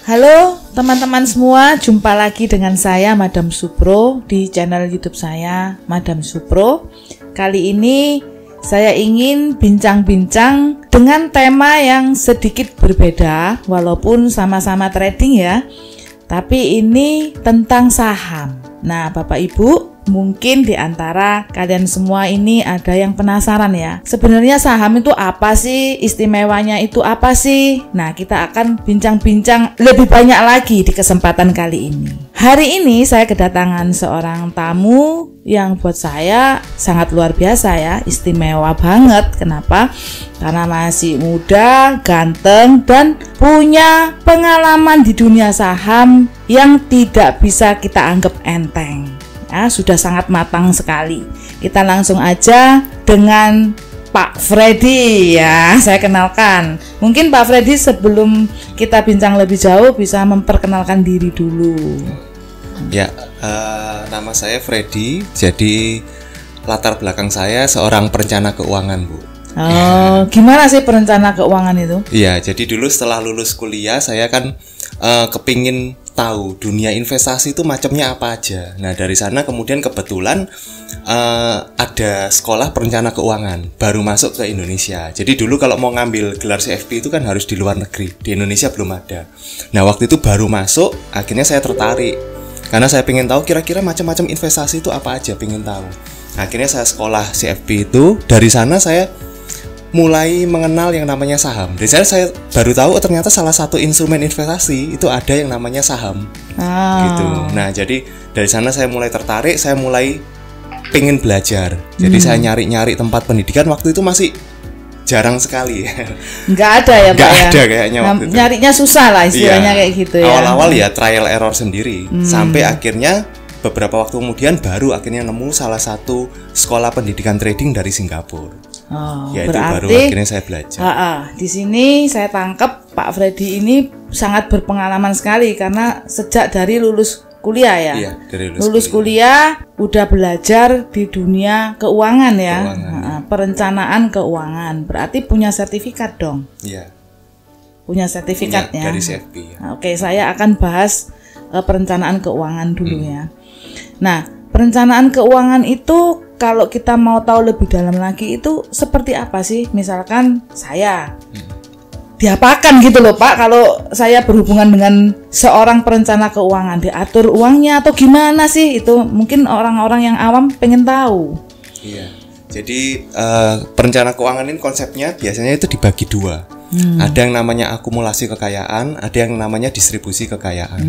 Halo teman-teman semua, jumpa lagi dengan saya Madam Supro di channel YouTube saya Madam Supro. Kali ini saya ingin bincang-bincang dengan tema yang sedikit berbeda, walaupun sama-sama trading ya. Tapi ini tentang saham. Nah, Bapak Ibu, mungkin di antara kalian semua ini ada yang penasaran ya. Sebenarnya saham itu apa sih? Istimewanya itu apa sih? Nah, kita akan bincang-bincang lebih banyak lagi di kesempatan kali ini. Hari ini saya kedatangan seorang tamu yang buat saya sangat luar biasa ya, istimewa banget. Kenapa? Karena masih muda, ganteng, dan punya pengalaman di dunia saham yang tidak bisa kita anggap enteng. Ya, sudah sangat matang sekali. Kita langsung aja dengan Pak Freddy ya, saya kenalkan. Mungkin Pak Freddy sebelum kita bincang lebih jauh bisa memperkenalkan diri dulu. Ya, nama saya Freddy. Jadi latar belakang saya seorang perencana keuangan, Bu. Oh, gimana sih perencana keuangan itu? Iya, jadi dulu setelah lulus kuliah saya kan kepingin tahu dunia investasi itu macamnya apa aja. Nah, dari sana kemudian kebetulan ada sekolah perencana keuangan baru masuk ke Indonesia. Jadi dulu kalau mau ngambil gelar CFP itu kan harus di luar negeri. Di Indonesia belum ada. Nah, waktu itu baru masuk, akhirnya saya tertarik. Karena saya pengen tahu kira-kira macam-macam investasi itu apa aja, pengen tahu. Akhirnya saya sekolah CFP itu, dari sana saya mulai mengenal yang namanya saham. Dari sana saya baru tahu ternyata salah satu instrumen investasi itu ada yang namanya saham. Gitu. Nah, jadi dari sana saya mulai tertarik, saya mulai pengen belajar. Jadi saya nyari-nyari tempat pendidikan, waktu itu masih jarang sekali. Nggak ada ya Pak? Nggak ya? ada kayaknya waktu itu. Nyarinya susah lah istilahnya, kayak gitu ya. Awal-awal ya trial error sendiri. Sampai akhirnya beberapa waktu kemudian baru akhirnya nemu salah satu sekolah pendidikan trading dari Singapura. Oh, ya, itu berarti, baru akhirnya saya belajar. Di sini saya tangkap Pak Freddy ini sangat berpengalaman sekali karena sejak dari lulus kuliah ya. Iya, dari lulus kuliah udah belajar di dunia keuangan ya. Perencanaan keuangan. Berarti punya sertifikat dong. Iya. Punya sertifikatnya. Dari CFP. Ya. Oke, saya akan bahas perencanaan keuangan dulu ya. Nah, perencanaan keuangan itu kalau kita mau tahu lebih dalam lagi itu seperti apa sih? Misalkan saya diapakan gitu loh Pak, kalau saya berhubungan dengan seorang perencana keuangan, diatur uangnya atau gimana sih? Itu mungkin orang-orang yang awam pengen tahu. Iya. Jadi perencana keuangan ini konsepnya biasanya itu dibagi dua. Ada yang namanya akumulasi kekayaan, ada yang namanya distribusi kekayaan.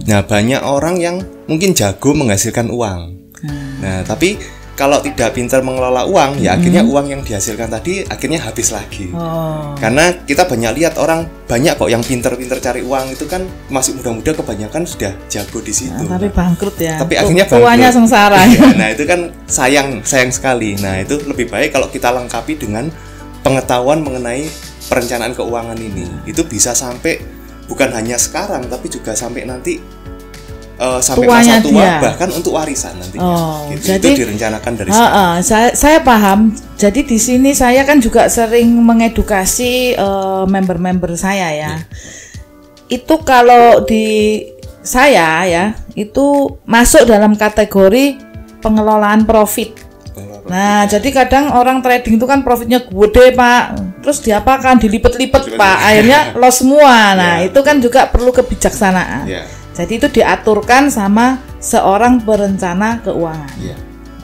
Nah, banyak orang yang mungkin jago menghasilkan uang. Nah, tapi kalau tidak pintar mengelola uang, ya akhirnya uang yang dihasilkan tadi akhirnya habis lagi. Karena kita banyak lihat orang banyak kok yang pintar-pintar cari uang itu kan masih muda-muda, kebanyakan sudah jago di situ. Tapi bangkrut ya. Tapi akhirnya bangkrut. Tuanya sengsara. Ya, nah, itu kan sayang sekali. Nah, itu lebih baik kalau kita lengkapi dengan pengetahuan mengenai perencanaan keuangan ini. Itu bisa sampai bukan hanya sekarang tapi juga sampai nanti sampai masa tua dia. Bahkan untuk warisan nantinya. Gitu. Jadi itu direncanakan dari sekarang. Saya paham. Jadi di sini saya kan juga sering mengedukasi member-member saya ya. Itu kalau di saya ya, itu masuk dalam kategori pengelolaan profit. Nah, jadi kadang orang trading itu kan profitnya gede Pak, terus diapakan, dilipet-lipet Pak, akhirnya loss semua. Nah, itu kan juga perlu kebijaksanaan. Jadi itu diaturkan sama seorang perencana keuangan.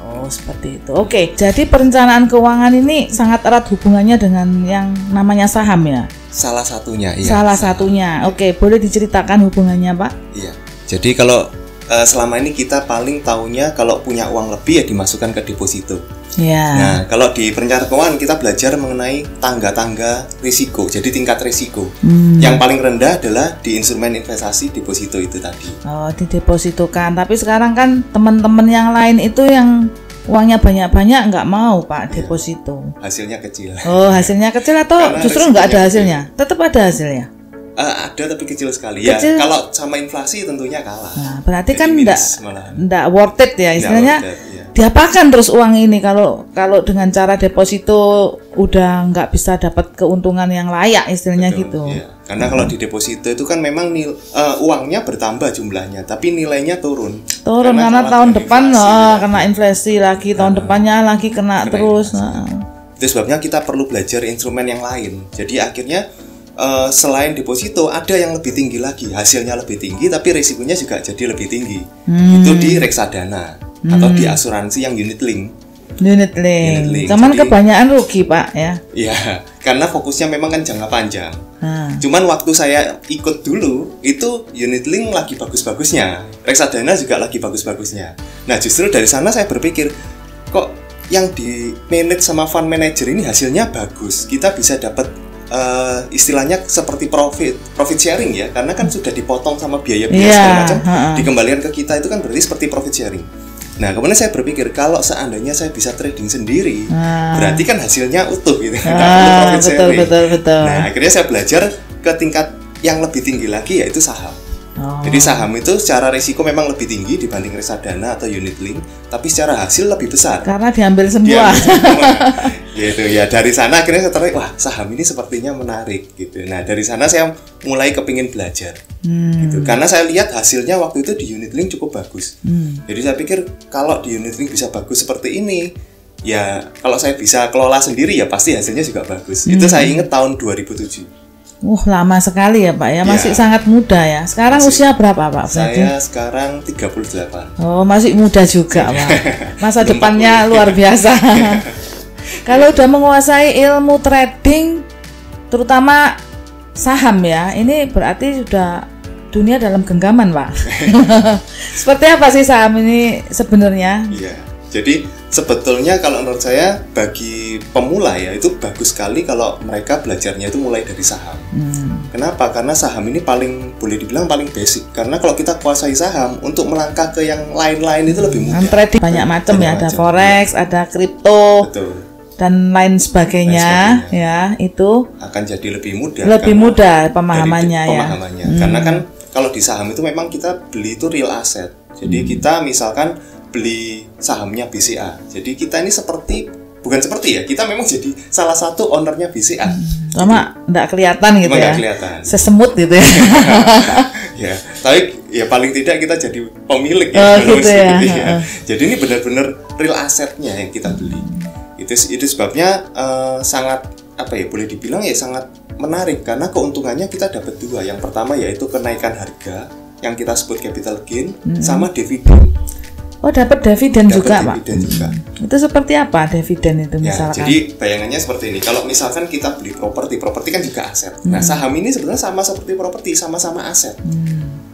Oh, seperti itu. Oke, jadi perencanaan keuangan ini sangat erat hubungannya dengan yang namanya saham ya? Salah satunya, iya. Salah satunya. Oke, boleh diceritakan hubungannya Pak? Iya. Jadi kalau selama ini kita paling taunya kalau punya uang lebih ya dimasukkan ke deposito. Nah, kalau di perencanaan keuangan kita belajar mengenai tangga-tangga risiko. Jadi tingkat risiko. Yang paling rendah adalah di instrumen investasi deposito itu tadi. Oh, didepositokan. Tapi sekarang kan teman-teman yang lain itu yang uangnya banyak-banyak nggak mau Pak deposito. Hasilnya kecil. Oh, hasilnya kecil atau justru nggak ada hasilnya? Tetap ada hasilnya. Ada tapi kecil sekali. Kecil. Ya, kalau sama inflasi tentunya kalah. Nah, berarti jadi kan enggak worth it ya istilahnya. Diapakan terus uang ini kalau dengan cara deposito udah nggak bisa dapat keuntungan yang layak istilahnya. Betul, gitu. Ya. Karena kalau di deposito itu kan memang uangnya bertambah jumlahnya, tapi nilainya turun. Karena tahun depan inflasi, kena inflasi lagi, tahun depannya lagi kena terus. Itu sebabnya kita perlu belajar instrumen yang lain. Jadi akhirnya selain deposito ada yang lebih tinggi lagi, hasilnya lebih tinggi tapi risikonya juga jadi lebih tinggi. Itu di reksadana atau di asuransi yang unit link. Unit link. Cuman kebanyakan rugi, Pak, ya. Iya, karena fokusnya memang kan jangka panjang. Cuman waktu saya ikut dulu itu unit link lagi bagus-bagusnya, reksadana juga lagi bagus-bagusnya. Nah, justru dari sana saya berpikir, kok yang di manage sama fund manager ini hasilnya bagus, kita bisa dapat istilahnya seperti profit sharing ya, karena kan sudah dipotong sama biaya-biaya segala macam, dikembalikan ke kita, itu kan berarti seperti profit sharing. Nah, kemudian saya berpikir kalau seandainya saya bisa trading sendiri, berarti kan hasilnya utuh gitu, nggak perlu profit sharing. Betul. Nah, akhirnya saya belajar ke tingkat yang lebih tinggi lagi, yaitu saham. Jadi saham itu secara risiko memang lebih tinggi dibanding reksadana atau unit link, tapi secara hasil lebih besar. Karena diambil semua. Gitu ya, dari sana akhirnya saya tertarik, wah saham ini sepertinya menarik gitu. Nah, dari sana saya mulai kepingin belajar. Gitu. Karena saya lihat hasilnya waktu itu di unit link cukup bagus. Jadi saya pikir kalau di unit link bisa bagus seperti ini, ya kalau saya bisa kelola sendiri ya pasti hasilnya juga bagus. Itu saya ingat tahun 2007. Lama sekali ya, Pak ya. Masih sangat muda ya. Sekarang usia berapa, Pak? Saya sekarang 38. Oh, masih muda juga, Pak. Masa depannya luar biasa. Kalau udah menguasai ilmu trading, terutama saham ya, ini berarti sudah dunia dalam genggaman, Pak. Seperti apa sih saham ini sebenarnya? Iya. Jadi sebetulnya kalau menurut saya bagi pemula ya itu bagus sekali kalau mereka belajarnya itu mulai dari saham. Kenapa? Karena saham ini boleh dibilang paling basic. Karena kalau kita kuasai saham, untuk melangkah ke yang lain-lain itu lebih mudah. Trading banyak macam ya, ada forex, ada kripto. Betul. Dan lain sebagainya, ya itu akan jadi lebih mudah. Lebih mudah pemahamannya ya. Karena kan kalau di saham itu memang kita beli itu real asset. Jadi kita misalkan beli sahamnya BCA. Jadi kita ini bukan seperti ya, kita memang jadi salah satu ownernya BCA. Cuma nggak kelihatan gitu ya. Nggak kelihatan. Sesemut gitu ya. Ya, tapi ya paling tidak kita jadi pemilik gitu ya. Jadi ini benar-benar real asetnya yang kita beli. Itu sebabnya sangat boleh dibilang ya sangat menarik karena keuntungannya kita dapat dua. Yang pertama yaitu kenaikan harga yang kita sebut capital gain sama dividen. Oh, dapat dividen juga, Pak. Dividen juga. Itu seperti apa dividen itu misalkan? Jadi bayangannya seperti ini. Kalau misalkan kita beli properti kan juga aset. Nah, saham ini sebenarnya sama seperti properti, sama-sama aset.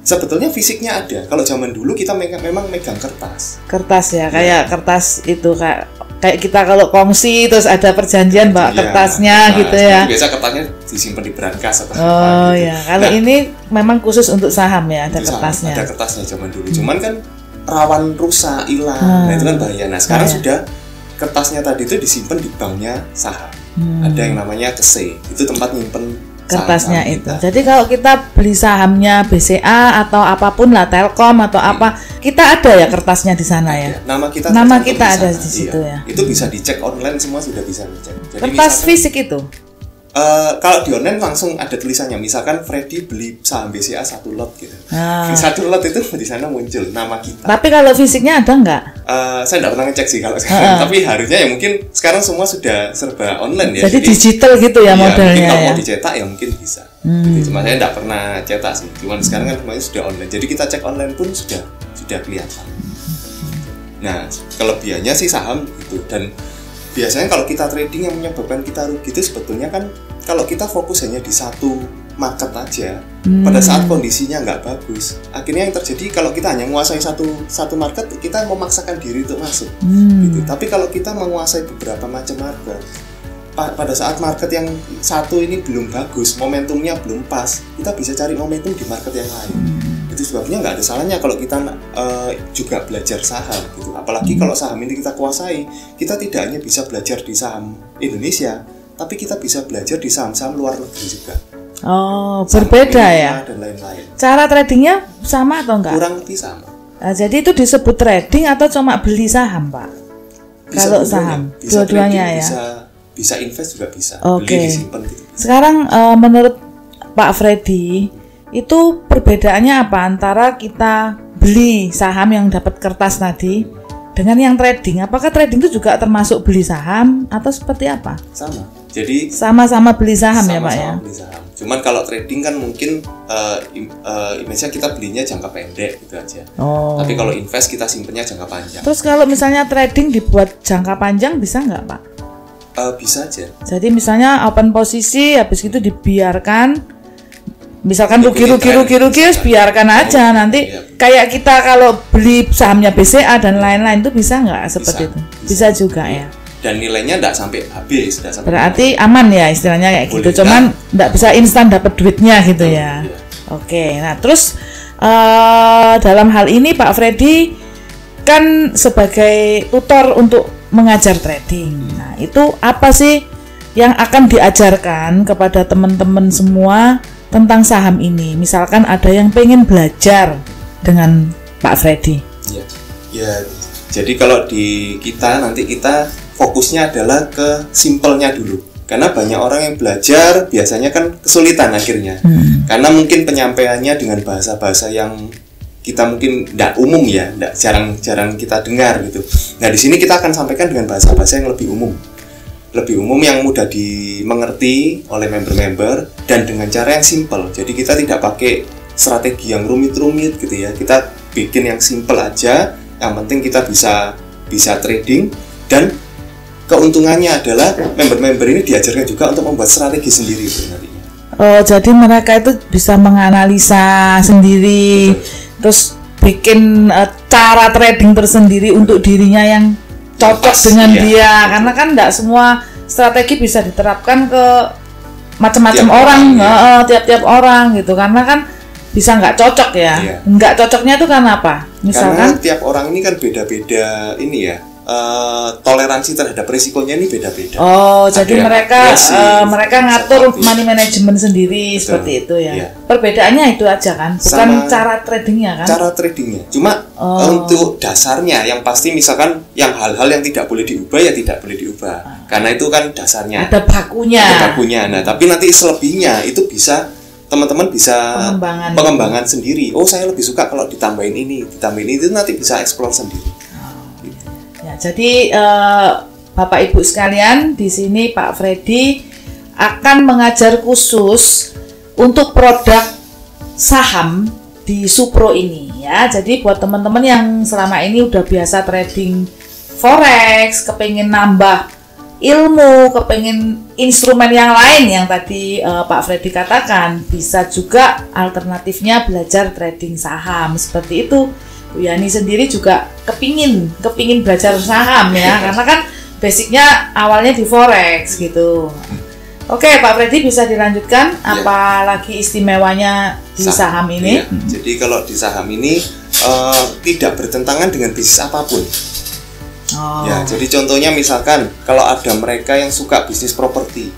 Sebetulnya fisiknya ada. Kalau zaman dulu kita memang megang kertas. Kertas ya, kayak kertas itu kayak kita kalau kongsi terus ada perjanjian bawa kertasnya gitu ya. Biasa kertasnya disimpan di brankas atau apa gitu. Kalau ini memang khusus untuk saham ya, ada kertasnya. Ada kertasnya zaman dulu. Cuman kan rawan rusak, hilang. Nah, itu kan bahaya. Nah, sekarang sudah kertasnya tadi itu disimpan di banknya saham. Ada yang namanya KSE. Itu tempat nyimpen kertasnya itu. Jadi kalau kita beli sahamnya BCA atau apapun lah, Telkom atau apa, kita ada ya kertasnya di sana ya. Nama kita ada di situ ya. Itu bisa dicek online, semua sudah bisa dicek. Jadi kertas fisik itu. Kalau di online langsung ada tulisannya, misalkan Freddy beli saham BCA 1 lot gitu. Satu lot itu di sana muncul nama kita. Tapi kalau fisiknya ada nggak? Saya nggak pernah ngecek sih kalau sekarang. Tapi harusnya ya mungkin sekarang semua sudah serba online ya. Jadi digital gitu ya modelnya. Kalau mau dicetak ya mungkin bisa. Gitu. Cuma saya nggak pernah cetak sih. Cuman sekarang kan semuanya sudah online. Jadi kita cek online pun sudah kelihatan. Nah, kelebihannya sih saham itu. Dan biasanya kalau kita trading yang menyebabkan kita rugi itu sebetulnya kan kalau kita fokus hanya di satu market aja, pada saat kondisinya nggak bagus, akhirnya yang terjadi kalau kita hanya menguasai satu market, kita memaksakan diri untuk masuk. Gitu. Tapi kalau kita menguasai beberapa macam market, pada saat market yang satu ini belum bagus, momentumnya belum pas, kita bisa cari momentum di market yang lain. Itu sebabnya nggak ada salahnya kalau kita juga belajar saham gitu. Apalagi kalau saham ini kita kuasai, kita tidak hanya bisa belajar di saham Indonesia, tapi kita bisa belajar di saham-saham luar negeri juga. Oh, berbeda ya. Dan lain-lain. Cara tradingnya sama atau enggak? Kurang lebih sama. Jadi itu disebut trading atau cuma beli saham, Pak? Kalau saham, dua-duanya ya. bisa invest juga bisa, Oke. beli disimpan gitu. Sekarang menurut Pak Freddy itu perbedaannya apa antara kita beli saham yang dapat kertas tadi dengan yang trading? Apakah trading itu juga termasuk beli saham atau seperti apa? Sama. Jadi Sama-sama beli saham ya Pak ya? beli saham. Cuman kalau trading kan mungkin image-nya kita belinya jangka pendek gitu aja. Oh. Tapi kalau invest kita simpennya jangka panjang. Terus kalau misalnya trading dibuat jangka panjang bisa nggak Pak? Bisa aja. Jadi misalnya open posisi habis itu dibiarkan, misalkan rugi biarkan aja nanti iya. Kayak kita kalau beli sahamnya BCA dan lain-lain itu bisa nggak seperti itu? Bisa juga ya. Dan nilainya enggak sampai habis, enggak sampai. Berarti aman ya istilahnya kayak Boleh, gitu. Cuman enggak bisa instan dapat duitnya gitu ya. Iya. Oke. Nah, terus dalam hal ini Pak Freddy kan sebagai tutor untuk mengajar trading. Nah, itu apa sih yang akan diajarkan kepada teman-teman semua tentang saham ini? Misalkan ada yang pengen belajar dengan Pak Freddy. Ya. Ya, jadi kalau di kita nanti kita fokusnya adalah ke simpelnya dulu. Karena banyak orang yang belajar biasanya kan kesulitan akhirnya. Karena mungkin penyampaiannya dengan bahasa-bahasa yang kita mungkin tidak umum ya, jarang kita dengar gitu. Nah, di sini kita akan sampaikan dengan bahasa-bahasa yang lebih umum. Lebih umum yang mudah dimengerti oleh member-member dan dengan cara yang simpel. Jadi kita tidak pakai strategi yang rumit-rumit gitu ya. Kita bikin yang simpel aja. Yang penting kita bisa trading, dan keuntungannya adalah member-member ini diajarkan juga untuk membuat strategi sendiri sebenarnya. Oh, jadi mereka itu bisa menganalisa sendiri, terus bikin cara trading tersendiri untuk dirinya yang cocok dengan dia. Karena kan tidak semua strategi bisa diterapkan ke macam-macam orang, tiap-tiap orang gitu. Karena kan bisa nggak cocok ya. Nggak cocoknya itu karena apa? Misalkan karena tiap orang ini kan beda-beda ini ya. Toleransi terhadap risikonya ini beda-beda. Oh, jadi mereka ngatur seperti money management sendiri. Betul. Seperti itu ya. Iya. Perbedaannya itu aja kan, bukan sama cara tradingnya kan? Cara tradingnya. Cuma untuk dasarnya yang pasti misalkan yang hal-hal yang tidak boleh diubah ya tidak boleh diubah. Karena itu kan dasarnya. Ada bakunya. Nah, tapi nanti selebihnya itu bisa teman-teman bisa pengembangan sendiri. Oh, saya lebih suka kalau ditambahin ini itu nanti bisa explore sendiri. Ya, jadi Bapak Ibu sekalian, di sini Pak Freddy akan mengajar khusus untuk produk saham di Supro ini ya. Jadi buat teman-teman yang selama ini udah biasa trading forex, kepengin nambah ilmu, kepengin instrumen yang lain yang tadi Pak Freddy katakan, bisa juga alternatifnya belajar trading saham seperti itu. Bu Yani sendiri juga kepingin belajar saham ya, karena kan basicnya awalnya di forex gitu. Oke, Pak Freddy bisa dilanjutkan apalagi istimewanya di saham ini? Ya. Jadi kalau di saham ini tidak bertentangan dengan bisnis apapun. Ya, jadi contohnya misalkan kalau ada mereka yang suka bisnis properti,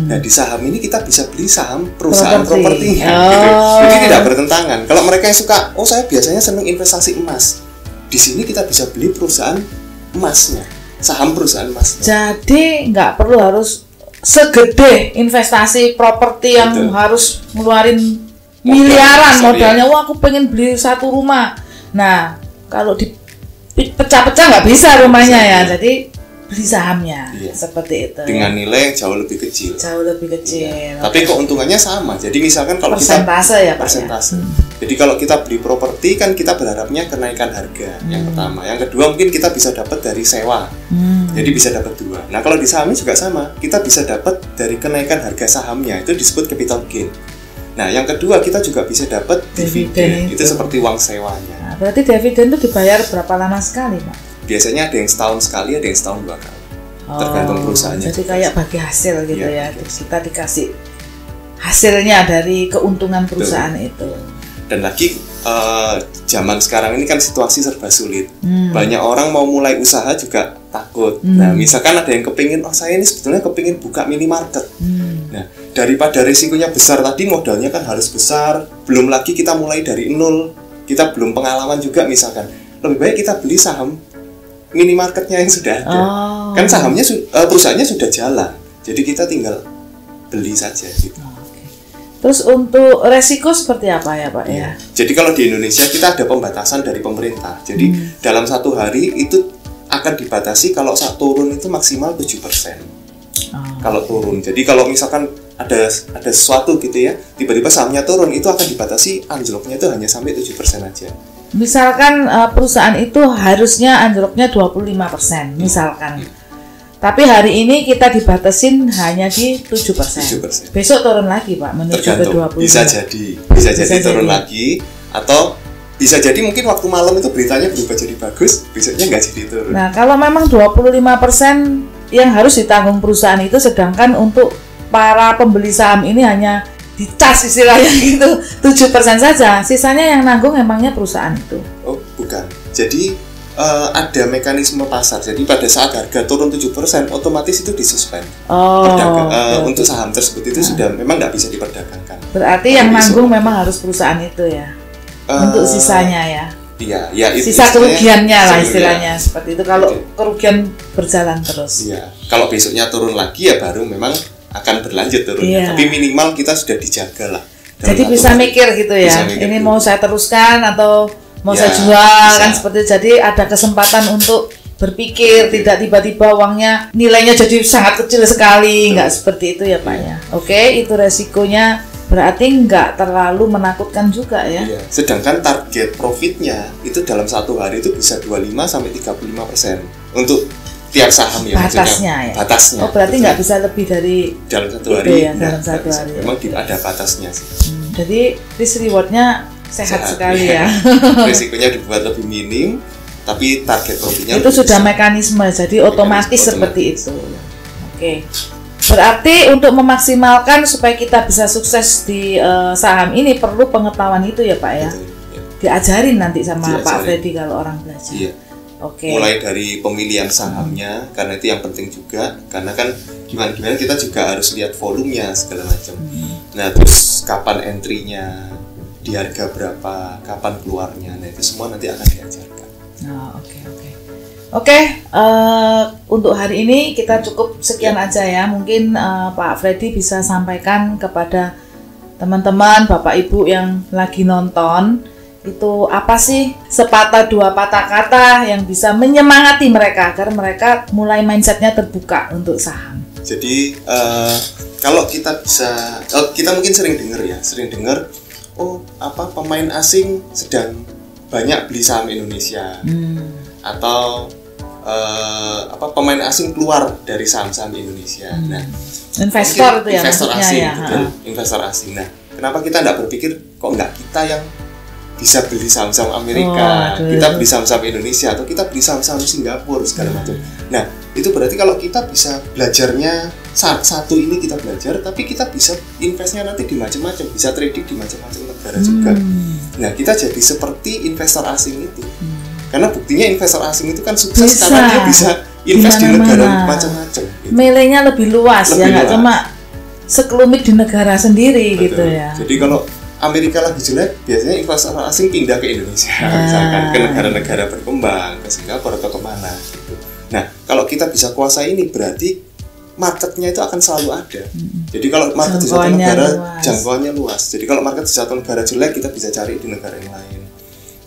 nah di saham ini kita bisa beli saham perusahaan propertinya, gitu. Jadi tidak bertentangan. Kalau mereka yang suka, oh saya biasanya senang investasi emas, di sini kita bisa beli perusahaan emasnya, saham perusahaan emasnya. Jadi nggak perlu harus segede investasi properti yang harus ngeluarin miliaran modalnya. Wah, aku pengen beli satu rumah. Nah, kalau pecah-pecah nggak bisa rumahnya ya, jadi beli sahamnya seperti itu. Dengan nilai yang jauh lebih kecil. Ya. Tapi keuntungannya sama. Jadi misalkan kalau persentase persentase. Jadi kalau kita beli properti kan kita berharapnya kenaikan harga. Yang pertama, yang kedua mungkin kita bisa dapat dari sewa. Jadi bisa dapat dua. Nah kalau di sahamnya juga sama. Kita bisa dapat dari kenaikan harga sahamnya. Itu disebut capital gain. Nah, yang kedua kita juga bisa dapat dividen. Itu seperti uang sewanya. Nah, berarti dividen itu dibayar berapa lama sekali, Pak? Biasanya ada yang setahun sekali, ada yang setahun 2 kali. Tergantung perusahaannya. Jadi kayak bagi hasil gitu ya. Kita dikasih hasilnya dari keuntungan perusahaan itu. Dan lagi zaman sekarang ini kan situasi serba sulit. Banyak orang mau mulai usaha juga takut. Nah, misalkan ada yang kepingin, oh saya ini sebetulnya kepingin buka minimarket. Nah, daripada risikonya besar tadi, modalnya kan harus besar, belum lagi kita mulai dari nol, kita belum pengalaman juga misalkan. Lebih baik kita beli saham minimarketnya yang sudah ada. Kan sahamnya perusahaannya sudah jalan. Jadi kita tinggal beli saja gitu. Terus untuk resiko seperti apa ya Pak ya? Jadi kalau di Indonesia kita ada pembatasan dari pemerintah. Jadi dalam satu hari itu akan dibatasi kalau turun itu maksimal 7%. Kalau turun. Jadi kalau misalkan ada sesuatu gitu ya, tiba-tiba sahamnya turun, itu akan dibatasi anjloknya itu hanya sampai 7% aja. Misalkan perusahaan itu harusnya anjloknya 25%, misalkan. Tapi hari ini kita dibatasin hanya di 7%. Besok turun lagi Pak, menuju ke 25%. Bisa jadi turun lagi, atau bisa jadi mungkin waktu malam itu beritanya berubah jadi bagus, besoknya nggak jadi turun. Nah, kalau memang 25% yang harus ditanggung perusahaan itu, sedangkan untuk para pembeli saham ini hanya dicas istilahnya gitu, 7% saja, sisanya yang nanggung emangnya perusahaan itu? Oh, bukan. Jadi ada mekanisme pasar. Jadi pada saat harga turun 7%, otomatis itu disuspend. Untuk saham tersebut itu sudah memang nggak bisa diperdagangkan. Berarti yang nanggung memang harus perusahaan itu ya, untuk sisanya ya. Iya, itu sisa kerugiannya lah istilahnya seperti itu. Kalau kerugian berjalan terus. Iya. Kalau besoknya turun lagi ya baru memang akan berlanjut turunnya. Tapi minimal kita sudah dijaga lah. Jadi bisa mikir gitu ya. Ini mau saya teruskan atau mau saya jual kan seperti itu. Jadi ada kesempatan untuk berpikir, tidak tiba-tiba uangnya nilainya jadi sangat kecil sekali, nggak seperti itu ya Pak ya. Oke, itu resikonya. Berarti nggak terlalu menakutkan juga ya. Sedangkan target profitnya itu dalam satu hari itu bisa 25-35% untuk tiap saham ya. Batasnya ya. Batasnya. Oh berarti nggak bisa lebih dari dalam satu hari. Ya, dalam satu hari. Memang ada batasnya sih. Jadi risk rewardnya sehat sekali ya. Risikonya dibuat lebih minim, tapi target profitnya itu sudah mekanisme, jadi otomatis seperti itu. Oke. Berarti untuk memaksimalkan supaya kita bisa sukses di saham ini perlu pengetahuan itu ya Pak ya. Diajarin nanti sama Pak Freddy kalau orang belajar. Iya. Oke. Mulai dari pemilihan sahamnya, karena itu yang penting juga. Karena kan gimana kita juga harus lihat volumenya segala macam. Nah terus kapan entry-nya, di harga berapa, kapan keluarnya. Nah itu semua nanti akan diajarkan. Oke, untuk hari ini kita cukup sekian aja ya. Mungkin Pak Freddy bisa sampaikan kepada teman-teman, Bapak Ibu yang lagi nonton, itu apa sih sepatah dua patah kata yang bisa menyemangati mereka agar mereka mulai mindsetnya terbuka untuk saham. Jadi kalau kita bisa, kita mungkin sering dengar, pemain asing sedang banyak beli saham Indonesia, atau pemain asing keluar dari saham-saham Indonesia. Nah, investor itu ya, investor asing, ya. Investor asing. Nah, kenapa kita tidak berpikir kok nggak kita yang bisa beli saham-saham Amerika, kita beli saham-saham Indonesia, atau kita beli saham-saham Singapura segala macam. Nah, itu berarti kalau kita bisa belajarnya satu ini kita belajar, tapi kita bisa investnya nanti di macam-macam, bisa trading di macam-macam negara juga. Nah, kita jadi seperti investor asing itu. Karena buktinya investor asing itu kan sukses karena dia bisa invest di negara macam-macam. Gitu. Nilainya lebih luas ya, nggak cuma sekelumit di negara sendiri. Betul. Gitu ya. Jadi kalau Amerika lagi jelek, biasanya investor asing pindah ke Indonesia, misalkan ke negara-negara berkembang, ke Singapura atau kemana. Gitu. Nah, kalau kita bisa kuasai ini, berarti marketnya itu akan selalu ada. Jadi kalau market di satu negara, jangkauannya luas. Jadi kalau market di satu negara jelek, kita bisa cari di negara yang lain.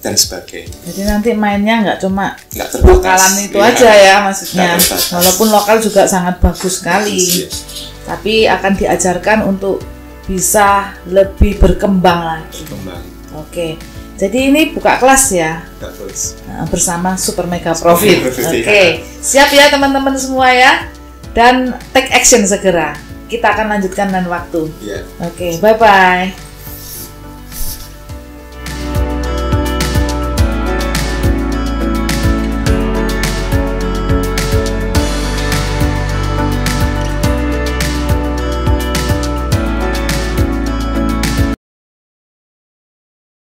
Dan sebagainya. Jadi nanti mainnya nggak cuma lokalan itu aja ya maksudnya. Walaupun lokal juga sangat bagus sekali, tapi akan diajarkan untuk bisa lebih berkembang lagi. Oke. Jadi ini buka kelas ya. Bersama Super Mega Profit. Oke. Siap ya teman-teman semua ya. Dan take action segera. Kita akan lanjutkan lain waktu. Oke, bye bye.